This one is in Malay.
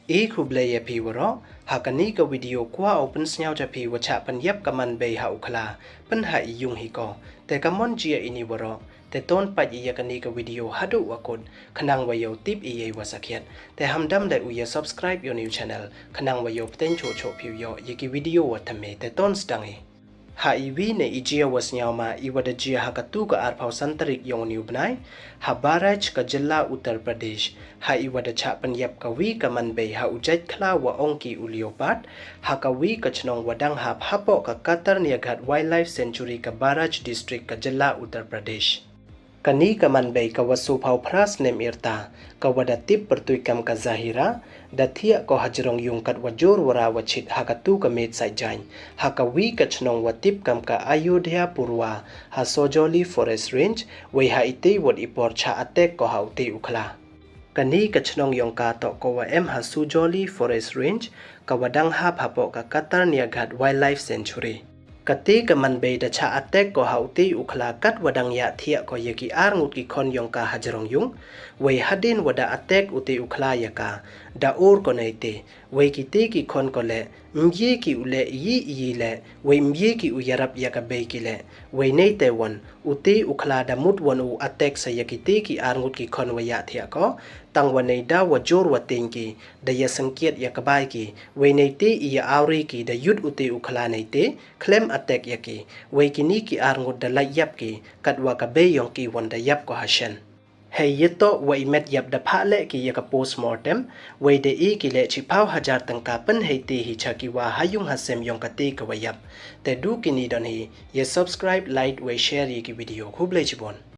kublaya piwaro hakani ka video kwa open snyau ta pi wacha pan yap kaman bei ha ukla pan ha iyung hi ko te kamon jia ini waro te ton pa ya kani ka video hadu wakon khanang wayo tip iye wasakhiat te hamdam dai uya subscribe your new channel khanang wayo pten cho cho phiu yo yiki video wa thame te ton stang ha iwi ne ijia wasnyau ma iwada jia hakatu ka arphau santarik yong new bnai ha baraj ka jilla uttar pradesh ha iwada cha pan yap ka wi ka man bei ha ujait khla wa ongki uliopat ha ka wi ka chnong wadang ha phapo ka katar niaghat wildlife sanctuary ka baraj district ka jilla uttar pradesh kani ka man bei ka wasu phau phras nem irta ka wada tip pertuikam ka zahira dathia ko hajrong yung kat wajor wara wachit hakatu ka met sai jain hakawi ka chnong watip kam ka ayodhya purwa ha sojoli forest range we ha ite wot ipor cha atek ko haute ukhla kani ka chnong yong ka to ko wa em ha sujoli forest range ka wadang ha phapo ka katar niaghat wildlife sanctuary kati ka man bei da cha atek ko haute ukhla kat wadang ya thia ko yaki ar ngut ki khon yong ka hajrong yung we hadin wada atek ute ukhla yaka da or ko naite we ki te ki khon ko le mye ki ule yi le we mye ki uyarap yaka bei ki le we naite won ute ukhla da mut won u atek sa yaki te ki ar ngut ki khon wa ya thia ko tang wa nei da wa jor wa teng ki da ya sanket yaka bai ki we naite iya auri ki da yut ute ukhla naite klem atek yaki we ki ni ki ar ngut da la yap ki kat wa ka bei yong ki won da yap ko hashan hey yeto we met yap da phale ki yaka postmortem we de e ki le chi phau hajar tangka pan hey te hi chaki wa hayung hasem yong ka te ka wayap te du ki ni don hi ye subscribe like we share ye ki video khuble chibon